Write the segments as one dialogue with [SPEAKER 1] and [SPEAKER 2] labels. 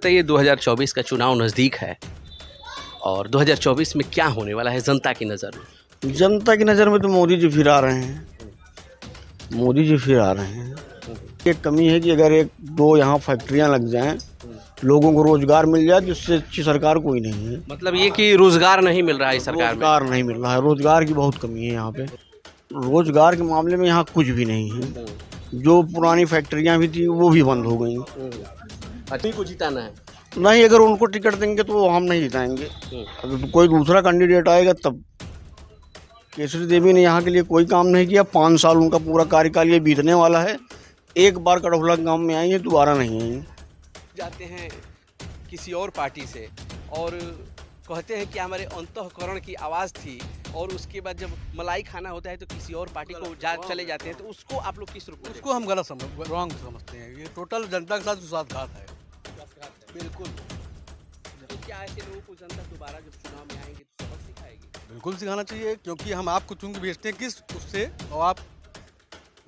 [SPEAKER 1] बताइए 2024 का चुनाव नज़दीक है और 2024 में क्या होने वाला है जनता की नज़र में?
[SPEAKER 2] जनता की नज़र में तो मोदी जी फिर आ रहे हैं। मोदी जी फिर आ रहे हैं। एक कमी है कि अगर एक दो यहाँ फैक्ट्रियाँ लग जाएं, लोगों को रोजगार मिल जाए, जिससे अच्छी सरकार कोई नहीं है।
[SPEAKER 1] मतलब ये कि रोजगार नहीं मिल रहा है इस सरकार में।
[SPEAKER 2] रोजगार नहीं मिल रहा है, रोजगार की बहुत कमी है यहाँ पे। रोजगार के मामले में यहाँ कुछ भी नहीं है। जो पुरानी फैक्ट्रियाँ भी थी वो भी बंद हो गई।
[SPEAKER 1] अभी को जिताना है।
[SPEAKER 2] नहीं, अगर उनको टिकट देंगे तो हम नहीं जिताएंगे। अगर कोई दूसरा कैंडिडेट आएगा तब। केसरी देवी ने यहाँ के लिए कोई काम नहीं किया। 5 साल उनका पूरा कार्यकाल ये बीतने वाला है। एक बार कटौला गांव में आई है, दोबारा नहीं आई।
[SPEAKER 1] जाते हैं किसी और पार्टी से और कहते हैं कि हमारे अंतःकरण की आवाज़ थी, और उसके बाद जब मलाई खाना होता है तो किसी और पार्टी को चले जाते हैं, तो उसको आप लोग किस रूप में?
[SPEAKER 3] उसको हम गलत रॉन्ग समझते हैं। ये टोटल जनता के साथ विश्वासघात है।
[SPEAKER 1] बिल्कुल। तो क्या ऐसे लोगों को जनता दोबारा जब चुनाव में आएंगे तो सबक सिखाएगी?
[SPEAKER 3] बिल्कुल सिखाना चाहिए, क्योंकि हम आपको चुन के भेजते हैं किस उससे, और आप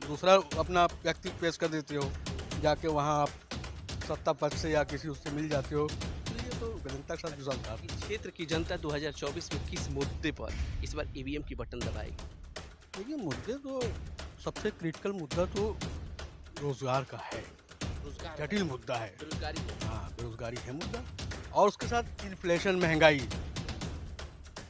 [SPEAKER 3] दूसरा अपना व्यक्ति पेश कर देते हो, जाके वहाँ आप सत्ता पक्ष से या किसी उससे मिल जाते हो। तो ये तो जनता के साथ विश्वासघात है।
[SPEAKER 1] इस क्षेत्र की जनता 2024 में किस मुद्दे पर इस बार ईवीएम की बटन दबाएगी?
[SPEAKER 3] देखिए, मुद्दे तो सबसे क्रिटिकल मुद्दा तो रोजगार का है। जटिल मुद्दा है।
[SPEAKER 1] बेरोजगारी।
[SPEAKER 3] हाँ, बेरोजगारी है मुद्दा, और उसके साथ इन्फ्लेशन, महंगाई,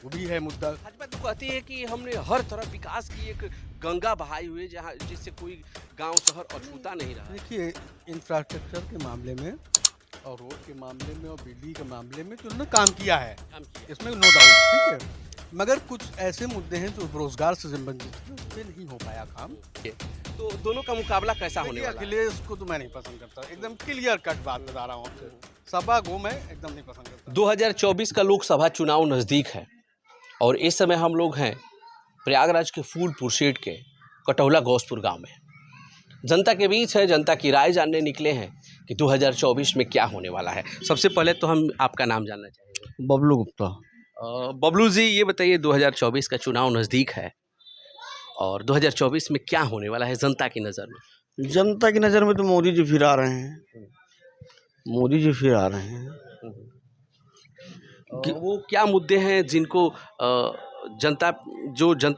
[SPEAKER 3] वो भी है मुद्दा।
[SPEAKER 1] भाजपा तो कहती है कि हमने हर तरफ विकास की एक गंगा बहाई हुई, जहाँ जिससे कोई गांव शहर अछूता नहीं रहा।
[SPEAKER 3] देखिए, इंफ्रास्ट्रक्चर के मामले में और रोड के मामले में और बिजली के मामले में तो उन्होंने काम किया है, इसमें नो डाउट, ठीक है। मगर कुछ ऐसे मुद्दे हैं जो रोजगार से संबंधित हैं, उस पर नहीं हो पाया काम।
[SPEAKER 1] तो दोनों का मुकाबला कैसा होने वाला है?
[SPEAKER 3] अखिलेश को तो मैं नहीं पसंद करता, एकदम क्लियर कट बात बता रहा हूँ आपसे। सभा को मैं एकदम नहीं पसंद करता।
[SPEAKER 1] 2024 का लोकसभा चुनाव नज़दीक है और इस समय हम लोग हैं प्रयागराज के फूलपुर सीट के कटौला गौसपुर गांव में। जनता के बीच है, जनता की राय जानने निकले हैं कि 2024 में क्या होने वाला है। सबसे पहले तो हम आपका नाम जानना चाहेंगे।
[SPEAKER 2] बबलू गुप्ता।
[SPEAKER 1] बबलू जी, ये बताइए 2024 का चुनाव नज़दीक है और 2024 में क्या होने वाला है जनता की नज़र में?
[SPEAKER 2] जनता की नज़र में तो मोदी जी फिर आ रहे हैं। मोदी जी फिर आ रहे हैं।
[SPEAKER 1] वो क्या मुद्दे हैं जिनको जनता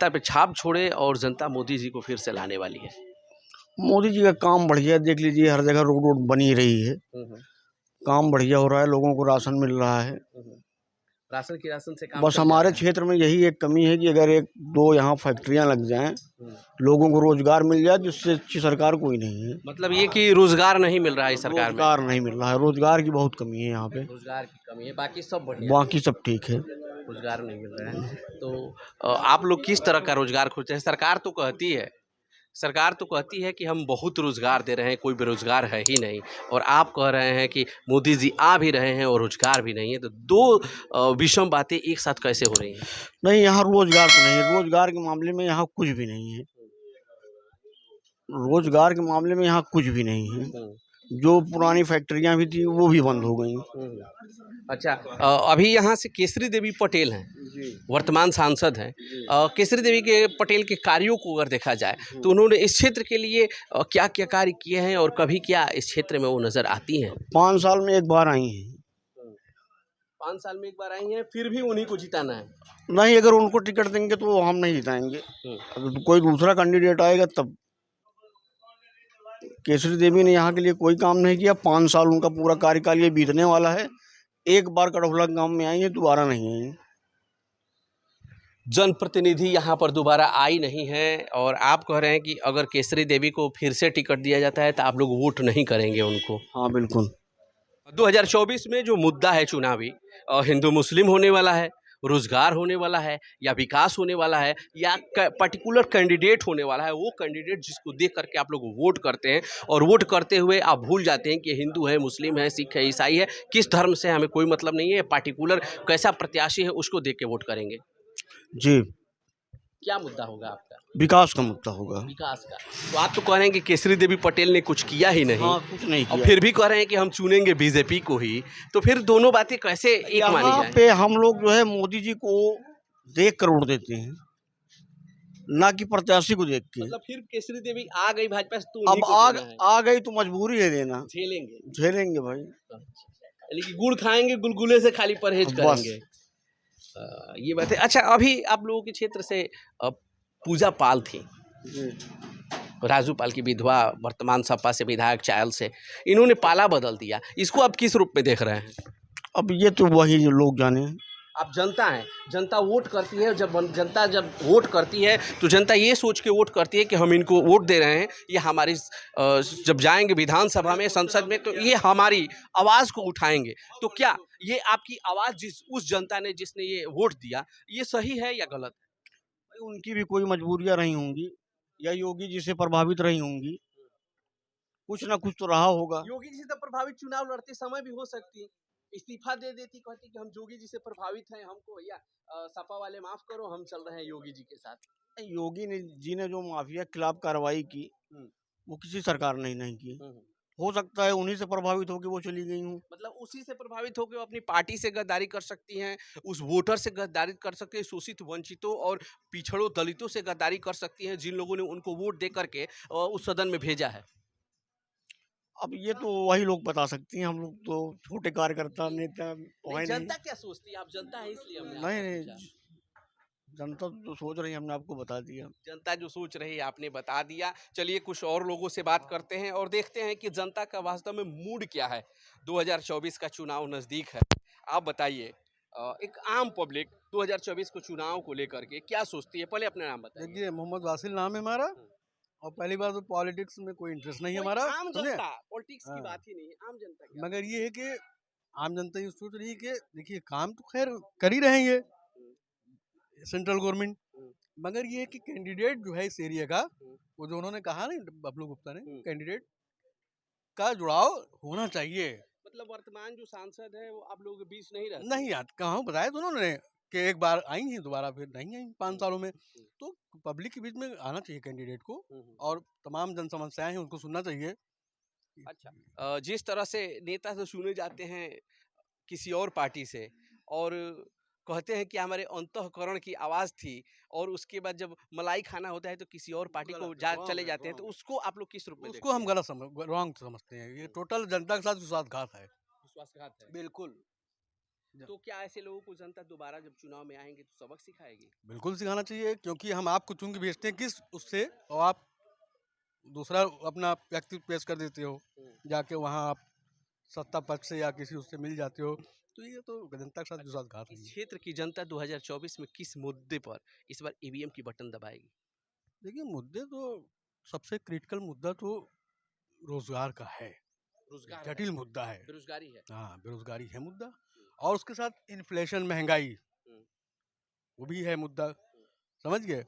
[SPEAKER 1] पे छाप छोड़े और जनता मोदी जी को फिर से लाने वाली है?
[SPEAKER 2] मोदी जी का काम बढ़िया, देख लीजिए, हर जगह रोड वोड बनी रही है। काम बढ़िया हो रहा है, लोगों को राशन मिल रहा है।
[SPEAKER 1] राशन से काम
[SPEAKER 2] बस
[SPEAKER 1] चल
[SPEAKER 2] हमारे
[SPEAKER 1] रहा है।
[SPEAKER 2] क्षेत्र में यही एक कमी है कि अगर एक दो यहाँ फैक्ट्रियाँ लग जाएं, लोगों को रोजगार मिल जाए, जिससे अच्छी सरकार कोई नहीं है।
[SPEAKER 1] मतलब ये कि रोजगार नहीं मिल रहा है इस सरकार में।
[SPEAKER 2] रोजगार नहीं मिल रहा है, रोजगार की बहुत कमी है यहाँ पे।
[SPEAKER 1] रोजगार की कमी है, बाकी सब बढ़िया।
[SPEAKER 2] बाकी सब ठीक है।
[SPEAKER 1] रोजगार नहीं मिल रहा है तो आप लोग किस तरह का रोजगार खोजते हैं? सरकार तो कहती है कि हम बहुत रोजगार दे रहे हैं, कोई बेरोजगार है ही नहीं, और आप कह रहे हैं कि मोदी जी आ भी रहे हैं और रोजगार भी नहीं है। तो दो विषम बातें एक साथ कैसे हो रही हैं?
[SPEAKER 2] नहीं, यहाँ रोजगार तो नहीं है। रोजगार के मामले में यहाँ कुछ भी नहीं है। रोजगार के मामले में यहाँ कुछ भी नहीं है। जो पुरानी फैक्ट्रियाँ भी थी वो भी बंद हो गई।
[SPEAKER 1] अच्छा, अभी यहाँ से केसरी देवी पटेल हैं, वर्तमान सांसद हैं। केसरी देवी के पटेल के कार्यों को अगर देखा जाए तो उन्होंने इस क्षेत्र के लिए क्या क्या कार्य किए हैं, और कभी क्या इस क्षेत्र में वो नजर आती हैं?
[SPEAKER 2] 5 साल में एक बार आई हैं।
[SPEAKER 1] 5 साल में एक बार आई हैं, फिर भी उन्हीं को जिताना है।
[SPEAKER 2] नहीं, अगर उनको टिकट देंगे तो हम नहीं जिताएंगे। अगर कोई दूसरा कैंडिडेट आएगा तब। केसरी देवी ने यहाँ के लिए कोई काम नहीं किया। 5 साल उनका पूरा कार्यकाल ये बीतने वाला है। एक बार कटौला गांव में आई है, दोबारा नहीं आई।
[SPEAKER 1] जनप्रतिनिधि यहाँ पर दोबारा आई नहीं है, और आप कह रहे हैं कि अगर केसरी देवी को फिर से टिकट दिया जाता है तो आप लोग वोट नहीं करेंगे उनको?
[SPEAKER 2] हाँ, बिल्कुल।
[SPEAKER 1] 2024 में जो मुद्दा है चुनावी, हिंदू मुस्लिम होने वाला है, रोजगार होने वाला है, या विकास होने वाला है, या पर्टिकुलर कैंडिडेट होने वाला है, वो कैंडिडेट जिसको देख करके आप लोग वोट करते हैं, और वोट करते हुए आप भूल जाते हैं कि हिंदू है, मुस्लिम है, सिख है, ईसाई है, किस धर्म से हमें कोई मतलब नहीं है, पर्टिकुलर कैसा प्रत्याशी है उसको देख के वोट करेंगे।
[SPEAKER 2] जी।
[SPEAKER 1] क्या मुद्दा होगा आपका?
[SPEAKER 2] विकास का मुद्दा होगा।
[SPEAKER 1] विकास का। तो आप तो कह रहे हैं कि केसरी देवी पटेल ने कुछ किया ही नहीं।
[SPEAKER 2] हाँ, कुछ नहीं
[SPEAKER 1] और
[SPEAKER 2] किया।
[SPEAKER 1] फिर भी कह रहे हैं कि हम चुनेंगे बीजेपी को ही, तो फिर दोनों बातें कैसे एक मानी
[SPEAKER 2] यहाँ
[SPEAKER 1] जाए?
[SPEAKER 2] पे हम लोग जो है मोदी जी को देख कर वोट देते हैं, ना कि प्रत्याशी को देख के।
[SPEAKER 1] मतलब फिर केसरी देवी आ गई भाजपा से तो
[SPEAKER 2] अब आ गई तो मजबूरी है देना।
[SPEAKER 1] झेलेंगे।
[SPEAKER 2] झेलेंगे भाई।
[SPEAKER 1] यानी कि गुड़ खाएंगे, गुलगुले से खाली परहेज
[SPEAKER 2] बस।
[SPEAKER 1] करेंगे। ये बात है। अच्छा, अभी आप लोगों के क्षेत्र से पूजा पाल थी, राजू पाल की विधवा, वर्तमान सपा से विधायक चायल से, इन्होंने पाला बदल दिया, इसको आप किस रूप में देख रहे हैं?
[SPEAKER 2] अब ये तो वही जो लोग जाने।
[SPEAKER 1] आप जनता हैं, जनता वोट करती है, जनता जब वोट करती है तो जनता ये सोच के वोट करती है कि हम इनको वोट दे रहे हैं, ये हमारी जब जाएंगे विधानसभा में, संसद में, तो ये हमारी आवाज़ को उठाएंगे। तो क्या ये आपकी आवाज़ उस जनता ने जिसने ये वोट दिया, ये सही है या गलत है?
[SPEAKER 2] उनकी भी कोई मजबूरियां रही होंगी, या योगी जी से प्रभावित रही होंगी, कुछ ना कुछ तो रहा होगा।
[SPEAKER 1] योगी जी से तो प्रभावित चुनाव लड़ते समय भी हो सकती, इस्तीफा दे देती, कहती कि हम योगी जी से प्रभावित हैं, हमको भैया सपा वाले माफ करो, हम चल रहे हैं योगी जी के साथ।
[SPEAKER 2] योगी जी ने जो माफिया के खिलाफ कार्रवाई की, वो किसी सरकार ने नहीं की। हो सकता है उन्हीं से प्रभावित होकर वो चली गई हूँ।
[SPEAKER 1] मतलब उसी से प्रभावित होकर वो अपनी पार्टी से गद्दारी कर सकती हैं, उस वोटर से गद्दारी कर सकती हैं, शोषित वंचितों और पिछड़ों दलितों से गद्दारी कर सकती हैं, जिन लोगों ने उनको वोट दे करके उस सदन में भेजा है।
[SPEAKER 2] अब ये तो वही लोग बता सकती हैं, हम लोग तो छोटे कार्यकर्ता नेता
[SPEAKER 1] नहीं,
[SPEAKER 2] नहीं।
[SPEAKER 1] जनता क्या सोचती है? आप जनता है इसलिए हमने आपसे
[SPEAKER 2] नहीं,
[SPEAKER 1] पूछा।
[SPEAKER 2] जनता तो सोच रही है, हमने आपको बता दिया।
[SPEAKER 1] जनता जो सोच रही है आपने बता दिया। चलिए कुछ और लोगों से बात करते हैं और देखते हैं कि जनता का वास्तव में मूड क्या है। 2024 का चुनाव नज़दीक है, आप बताइए, एक आम पब्लिक 2024 को चुनाव को लेकर के क्या सोचती है? पहले अपना नाम बताइए।
[SPEAKER 3] देखिए, मोहम्मद वासिल नाम है हमारा, और पहली बात तो पॉलिटिक्स में कोई इंटरेस्ट नहीं है
[SPEAKER 1] कोई
[SPEAKER 3] हमारा,
[SPEAKER 1] आम
[SPEAKER 3] समझे?
[SPEAKER 1] जनता, पॉलिटिक्स की
[SPEAKER 3] हाँ।
[SPEAKER 1] बात ही नहीं है, आम जनता की।
[SPEAKER 3] मगर ये है कि आम जनता ये सोच रही है कि देखिए, काम तो खैर कर ही रहे हैं ये सेंट्रल गवर्नमेंट, मगर ये है कि कैंडिडेट जो है इस एरिया का, वो जो उन्होंने कहा ना बबलू गुप्ता ने, कैंडिडेट का जुड़ाव होना चाहिए।
[SPEAKER 1] मतलब वर्तमान जो सांसद है वो आप लोगों के बीच नहीं रहते?
[SPEAKER 3] नहीं यार, कहाँ बताया तो उन्होंने कि एक बार आई हैं, दोबारा फिर नहीं आई 5 सालों में। तो पब्लिक के बीच में आना चाहिए कैंडिडेट को, और तमाम जन समस्याएं हैं उनको सुनना चाहिए।
[SPEAKER 1] अच्छा, जिस तरह से नेता तो चुने जाते हैं किसी और पार्टी से, और कहते हैं कि हमारे अंतःकरण की आवाज़ थी, और उसके बाद जब मलाई खाना होता है तो किसी और पार्टी को चले जाते हैं, तो उसको आप लोग किस रूप में
[SPEAKER 3] उसको हम गलत रॉन्ग समझते हैं। ये टोटल जनता के साथ विश्वासघात है।
[SPEAKER 1] विश्वासघात है?
[SPEAKER 3] बिल्कुल।
[SPEAKER 1] तो क्या ऐसे लोगों को जनता दोबारा जब चुनाव में आएंगे तो सबक सिखाएगी?
[SPEAKER 3] बिल्कुल सिखाना चाहिए, क्योंकि हम आपको चुन के भेजते हैं किस उससे, और आप दूसरा अपना व्यक्ति पेश कर देते हो, जाके वहाँ आप सत्ता पक्ष से या किसी उससे मिल जाते हो, तो ये तो जनता के साथ विश्वासघात है।
[SPEAKER 1] इस क्षेत्र की जनता 2024 में किस मुद्दे पर इस बार ईवीएम की बटन दबाएगी?
[SPEAKER 3] देखिए, मुद्दे तो सबसे क्रिटिकल मुद्दा तो रोजगार का है,
[SPEAKER 1] रोजगार,
[SPEAKER 3] जटिल मुद्दा है।
[SPEAKER 1] बेरोजगारी है।
[SPEAKER 3] हाँ, बेरोजगारी है मुद्दा, और उसके साथ इन्फ्लेशन, महंगाई, वो भी है मुद्दा, समझ गए?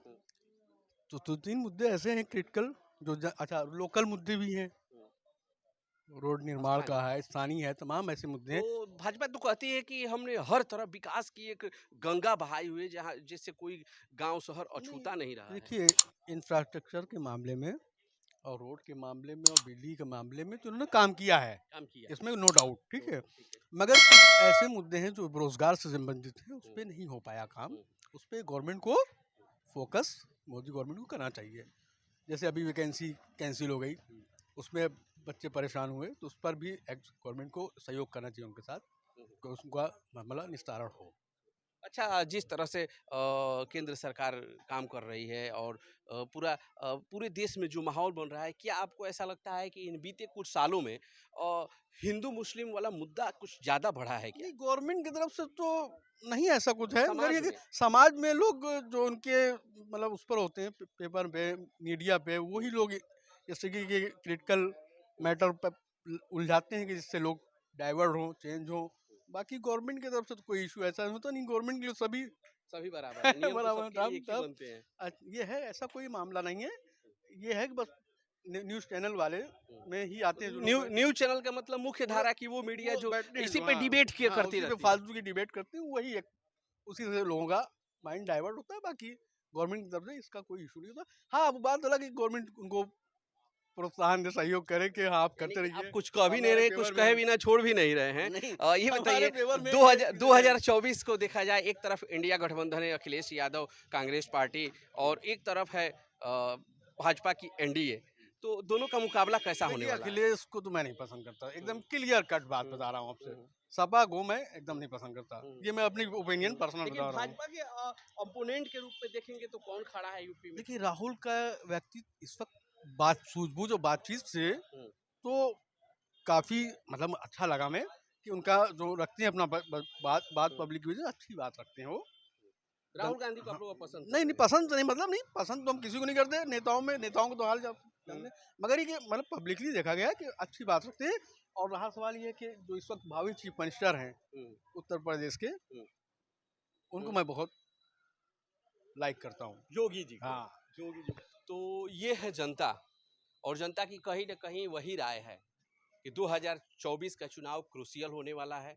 [SPEAKER 3] तो 3 मुद्दे ऐसे हैं क्रिटिकल, जो अच्छा, लोकल मुद्दे भी हैं, रोड निर्माण का है, स्थानीय है, तमाम ऐसे मुद्दे हैं।
[SPEAKER 1] तो भाजपा तो कहती है कि हमने हर तरफ विकास की एक गंगा बहाई हुई है, जहाँ जिससे कोई गांव शहर अछूता नहीं रहा है।
[SPEAKER 3] देखिए, इंफ्रास्ट्रक्चर के मामले में और रोड के मामले में और बिजली के मामले में तो उन्होंने काम किया है, इसमें नो डाउट, ठीक है। मगर कुछ ऐसे मुद्दे हैं जो रोजगार से संबंधित हैं, उस पर नहीं हो पाया काम, उस पर गवर्नमेंट को फोकस, मोदी गवर्नमेंट को करना चाहिए। जैसे अभी वैकेंसी कैंसिल हो गई, उसमें बच्चे परेशान हुए, तो उस पर भी गवर्नमेंट को सहयोग करना चाहिए उनके साथ, कि उसका मामला निस्तारण हो।
[SPEAKER 1] अच्छा, जिस तरह से केंद्र सरकार काम कर रही है और पूरे देश में जो माहौल बन रहा है, क्या आपको ऐसा लगता है कि इन बीते कुछ सालों में हिंदू मुस्लिम वाला मुद्दा कुछ ज़्यादा बढ़ा है क्या?
[SPEAKER 3] नहीं, गवर्नमेंट की तरफ से तो नहीं ऐसा कुछ है,
[SPEAKER 1] समाज
[SPEAKER 3] मगर ये कि
[SPEAKER 1] में?
[SPEAKER 3] समाज में लोग जो उनके मतलब उस पर होते हैं, पेपर पे, मीडिया पे, वही लोग जैसे कि क्रिटिकल मैटर पर उलझाते हैं, कि जिससे लोग डाइवर्ट हों, चेंज हों। बाकी गवर्नमेंट की तरफ से तो कोई इशू ऐसा होता नहीं, गवर्नमेंट के लिए
[SPEAKER 1] सभी बराबर है, नियम तो
[SPEAKER 3] बराबर
[SPEAKER 1] सबके लिए एक ही बनते हैं।
[SPEAKER 3] ये है, ऐसा कोई मामला नहीं है। ये है कि बस न्यूज़ चैनल वाले में ही आते हैं,
[SPEAKER 1] न्यूज़ चैनल का मतलब मुख्य धारा की वो मीडिया जो इसी पे डिबेट किया करती रहती है।
[SPEAKER 3] फालतू की डिबेट करते हैं, वही एक उसी से लोगों का माइंड डाइवर्ट होता है। बाकी गवर्नमेंट की तरफ से इसका कोई इशू नहीं होता। हाँ, वो बात अलग है, गवर्नमेंट उनको प्रोत्साहन दे, सहयोग करे कि हाँ आप करते रहिए।
[SPEAKER 1] आप कुछ कह भी नहीं रहे, कुछ कहे बिना छोड़ भी नहीं रहे हैं। ये बताइए,
[SPEAKER 3] फेवर में
[SPEAKER 1] 2024 को देखा जाए, एक तरफ इंडिया गठबंधन है, अखिलेश यादव कांग्रेस पार्टी, और एक तरफ है भाजपा की एनडीए, तो दोनों का मुकाबला कैसा होने वाला है?
[SPEAKER 3] अखिलेश को तो मैं नहीं पसंद करता, एकदम क्लियर कट बात बता रहा हूँ आपसे। सपा को मैं एकदम नहीं पसंद करता। ये मैं अपनी ओपिनियन पर्सनल
[SPEAKER 1] लेकिन
[SPEAKER 3] बता रहा हूँ।
[SPEAKER 1] भाजपा के अपोनेंट के रूप में देखेंगे तो कौन खड़ा है यूपी में?
[SPEAKER 3] देखिए राहुल का व्यक्तित्व इस वक्त बात सूझबूझ और बातचीत से तो काफ़ी मतलब अच्छा लगा मैं कि उनका जो रखते हैं अपना बात पब्लिक की वजह अच्छी बात रखते हैं वो।
[SPEAKER 1] राहुल गांधी को आप लोग पसंद
[SPEAKER 3] नहीं नहीं पसंद नहीं, मतलब नहीं पसंद तो हम किसी को नहीं करते, नेताओं को तो हाल जानते हैं। मगर ये कि मतलब पब्लिकली देखा गया कि अच्छी बात रखते हैं। और रहा सवाल ये कि जो इस वक्त भावी चीफ मिनिस्टर हैं उत्तर प्रदेश के, उनको मैं बहुत लाइक करता हूँ,
[SPEAKER 1] योगी जी को।
[SPEAKER 3] हाँ।
[SPEAKER 1] योगी जी। तो ये है जनता, और जनता की कहीं न कहीं वही राय है कि 2024 का चुनाव क्रूशियल होने वाला है।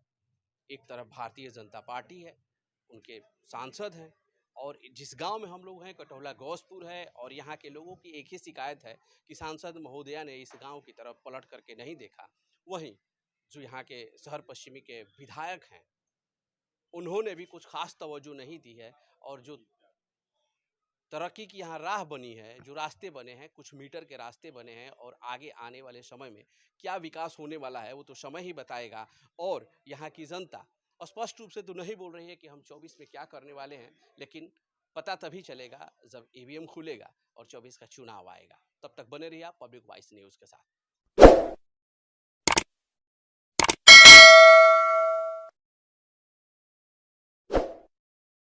[SPEAKER 1] एक तरफ भारतीय जनता पार्टी है, उनके सांसद हैं, और जिस गांव में हम लोग हैं कटौला गौसपुर है, और यहाँ के लोगों की एक ही शिकायत है कि सांसद महोदया ने इस गांव की तरफ पलट करके नहीं देखा। वहीं जो यहाँ के शहर पश्चिमी के विधायक हैं, उन्होंने भी कुछ खास तवज्जो नहीं दी है, और जो तरक्की की यहाँ राह बनी है, जो रास्ते बने हैं, कुछ मीटर के रास्ते बने हैं, और आगे आने वाले समय में क्या विकास होने वाला है वो तो समय ही बताएगा। और यहाँ की जनता स्पष्ट रूप से तो नहीं बोल रही है कि हम 24 में क्या करने वाले हैं, लेकिन पता तभी चलेगा जब ईवीएम खुलेगा और 24 का चुनाव आएगा। तब तक बने रहिए आप पब्लिक वॉइस न्यूज़ के साथ।